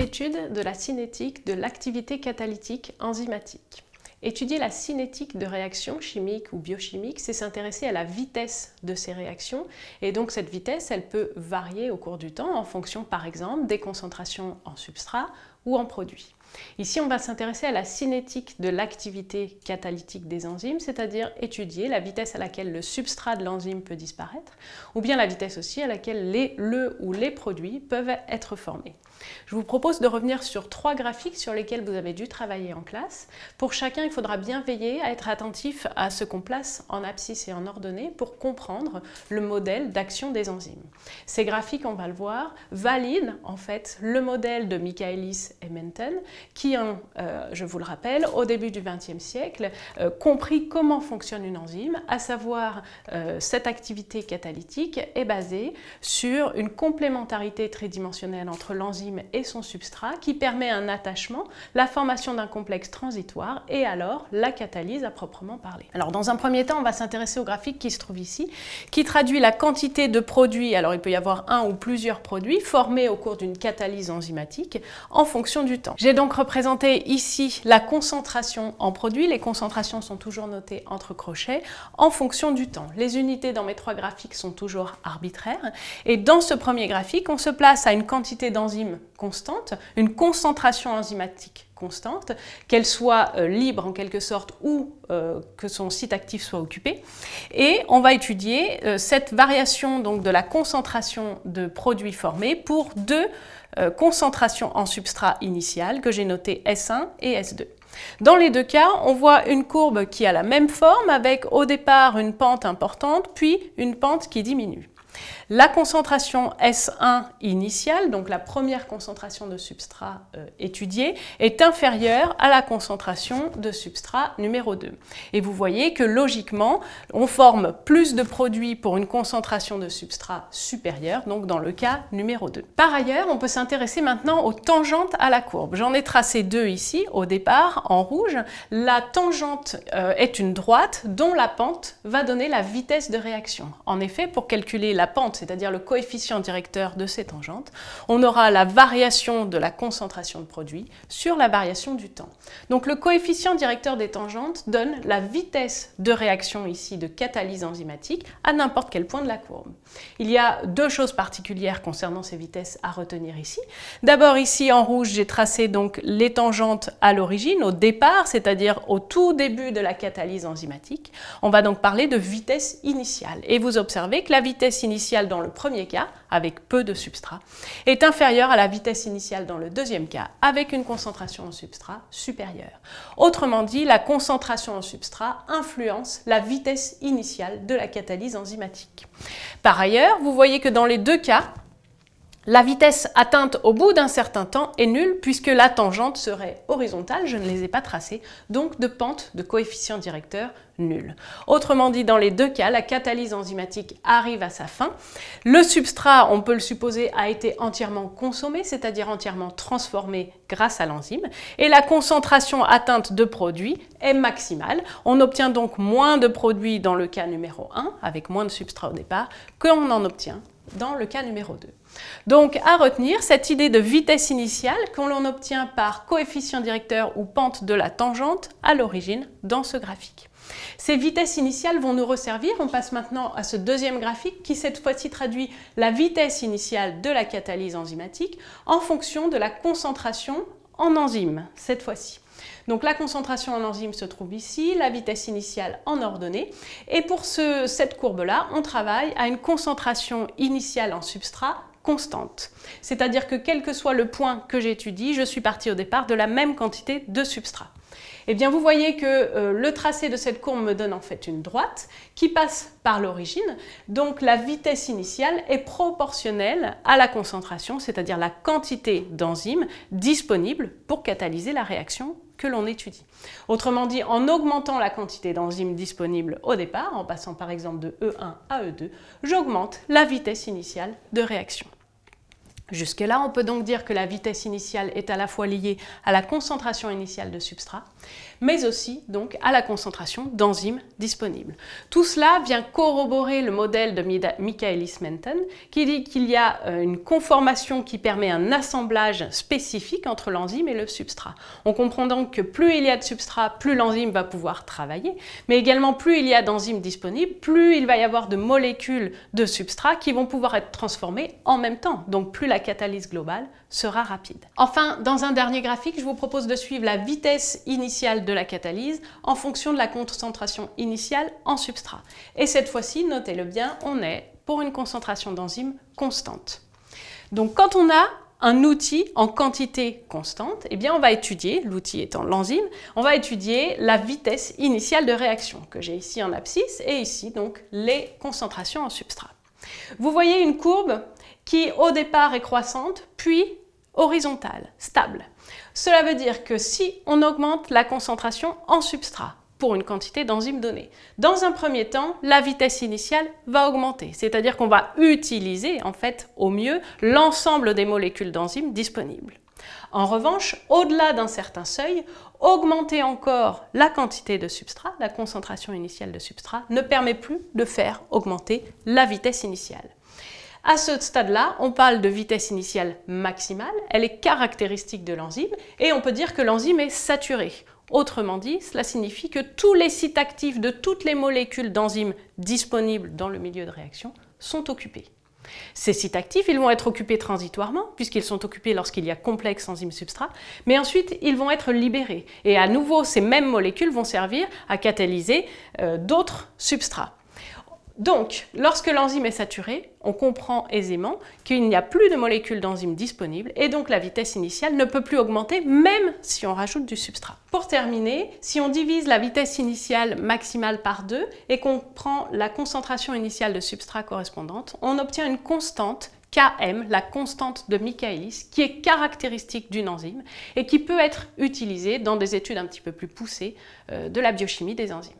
Étude de la cinétique de l'activité catalytique enzymatique. Étudier la cinétique de réactions chimiques ou biochimiques, c'est s'intéresser à la vitesse de ces réactions. Et donc cette vitesse, elle peut varier au cours du temps en fonction, par exemple, des concentrations en substrat ou en produit. Ici, on va s'intéresser à la cinétique de l'activité catalytique des enzymes, c'est-à-dire étudier la vitesse à laquelle le substrat de l'enzyme peut disparaître, ou bien la vitesse aussi à laquelle le ou les produits peuvent être formés. Je vous propose de revenir sur 3 graphiques sur lesquels vous avez dû travailler en classe. Pour chacun, il faudra bien veiller à être attentif à ce qu'on place en abscisse et en ordonnée pour comprendre le modèle d'action des enzymes. Ces graphiques, on va le voir, valident en fait le modèle de Michaelis et Menten qui ont, je vous le rappelle, au début du XXe siècle, compris comment fonctionne une enzyme, à savoir cette activité catalytique est basée sur une complémentarité tridimensionnelle entre l'enzyme et son substrat qui permet un attachement, la formation d'un complexe transitoire et alors la catalyse à proprement parler. Alors dans un premier temps, on va s'intéresser au graphique qui se trouve ici, qui traduit la quantité de produits, alors il peut y avoir un ou plusieurs produits, formés au cours d'une catalyse enzymatique en fonction du temps. J'ai donc représenté ici la concentration en produits, les concentrations sont toujours notées entre crochets, en fonction du temps. Les unités dans mes 3 graphiques sont toujours arbitraires et dans ce premier graphique, on se place à une quantité d'enzymes constante, une concentration enzymatique constante, qu'elle soit libre en quelque sorte ou que son site actif soit occupé. Et on va étudier cette variation donc, de la concentration de produits formés pour 2 concentrations en substrat initial que j'ai notées S1 et S2. Dans les 2 cas, on voit une courbe qui a la même forme avec au départ une pente importante puis une pente qui diminue. La concentration S1 initiale, donc la première concentration de substrat étudiée, est inférieure à la concentration de substrat numéro 2. Et vous voyez que logiquement, on forme plus de produits pour une concentration de substrat supérieure, donc dans le cas numéro 2. Par ailleurs, on peut s'intéresser maintenant aux tangentes à la courbe. J'en ai tracé 2 ici, au départ, en rouge. La tangente est une droite dont la pente va donner la vitesse de réaction. En effet, pour calculer la pente, c'est-à-dire le coefficient directeur de ces tangentes, on aura la variation de la concentration de produit sur la variation du temps. Donc le coefficient directeur des tangentes donne la vitesse de réaction ici de catalyse enzymatique à n'importe quel point de la courbe. Il y a 2 choses particulières concernant ces vitesses à retenir ici. D'abord ici en rouge, j'ai tracé donc les tangentes à l'origine, au départ, c'est-à-dire au tout début de la catalyse enzymatique. On va donc parler de vitesse initiale. Et vous observez que la vitesse initiale dans le premier cas, avec peu de substrat, est inférieure à la vitesse initiale dans le deuxième cas, avec une concentration en substrat supérieure. Autrement dit, la concentration en substrat influence la vitesse initiale de la catalyse enzymatique. Par ailleurs, vous voyez que dans les 2 cas, la vitesse atteinte au bout d'un certain temps est nulle puisque la tangente serait horizontale, je ne les ai pas tracées, donc de pente de coefficient directeur nul. Autrement dit, dans les 2 cas, la catalyse enzymatique arrive à sa fin. Le substrat, on peut le supposer, a été entièrement consommé, c'est-à-dire entièrement transformé grâce à l'enzyme, et la concentration atteinte de produit est maximale. On obtient donc moins de produits dans le cas numéro 1, avec moins de substrat au départ, qu'on en obtient dans le cas numéro 2. Donc, à retenir, cette idée de vitesse initiale que l'on obtient par coefficient directeur ou pente de la tangente à l'origine dans ce graphique. Ces vitesses initiales vont nous resservir. On passe maintenant à ce deuxième graphique qui cette fois-ci traduit la vitesse initiale de la catalyse enzymatique en fonction de la concentration en enzyme, cette fois-ci. Donc la concentration en enzyme se trouve ici, la vitesse initiale en ordonnée. Et pour cette courbe-là, on travaille à une concentration initiale en substrat constante. C'est-à-dire que quel que soit le point que j'étudie, je suis parti au départ de la même quantité de substrat. Eh bien, vous voyez que le tracé de cette courbe me donne en fait une droite qui passe par l'origine. Donc, la vitesse initiale est proportionnelle à la concentration, c'est-à-dire la quantité d'enzymes disponibles pour catalyser la réaction que l'on étudie. Autrement dit, en augmentant la quantité d'enzymes disponibles au départ, en passant par exemple de E1 à E2, j'augmente la vitesse initiale de réaction. Jusque-là, on peut donc dire que la vitesse initiale est à la fois liée à la concentration initiale de substrat, mais aussi donc à la concentration d'enzymes disponibles. Tout cela vient corroborer le modèle de Michaelis-Menten qui dit qu'il y a une conformation qui permet un assemblage spécifique entre l'enzyme et le substrat. On comprend donc que plus il y a de substrat, plus l'enzyme va pouvoir travailler, mais également plus il y a d'enzymes disponibles, plus il va y avoir de molécules de substrat qui vont pouvoir être transformées en même temps, donc plus la catalyse globale sera rapide. Enfin, dans un dernier graphique, je vous propose de suivre la vitesse initiale de la catalyse en fonction de la concentration initiale en substrat. Et cette fois-ci, notez-le bien, on est pour une concentration d'enzyme constante. Donc quand on a un outil en quantité constante, eh bien on va étudier, l'outil étant l'enzyme, on va étudier la vitesse initiale de réaction que j'ai ici en abscisse et ici donc les concentrations en substrat. Vous voyez une courbe qui au départ est croissante, puis horizontale, stable. Cela veut dire que si on augmente la concentration en substrat pour une quantité d'enzymes donnée, dans un premier temps, la vitesse initiale va augmenter, c'est-à-dire qu'on va utiliser en fait au mieux l'ensemble des molécules d'enzymes disponibles. En revanche, au-delà d'un certain seuil, augmenter encore la quantité de substrat, la concentration initiale de substrat, ne permet plus de faire augmenter la vitesse initiale. À ce stade-là, on parle de vitesse initiale maximale, elle est caractéristique de l'enzyme et on peut dire que l'enzyme est saturée. Autrement dit, cela signifie que tous les sites actifs de toutes les molécules d'enzymes disponibles dans le milieu de réaction sont occupés. Ces sites actifs, ils vont être occupés transitoirement, puisqu'ils sont occupés lorsqu'il y a complexe enzyme-substrat, mais ensuite ils vont être libérés. Et à nouveau, ces mêmes molécules vont servir à catalyser d'autres substrats. Donc, lorsque l'enzyme est saturée, on comprend aisément qu'il n'y a plus de molécules d'enzymes disponibles et donc la vitesse initiale ne peut plus augmenter même si on rajoute du substrat. Pour terminer, si on divise la vitesse initiale maximale par 2 et qu'on prend la concentration initiale de substrat correspondante, on obtient une constante Km, la constante de Michaelis, qui est caractéristique d'une enzyme et qui peut être utilisée dans des études un petit peu plus poussées de la biochimie des enzymes.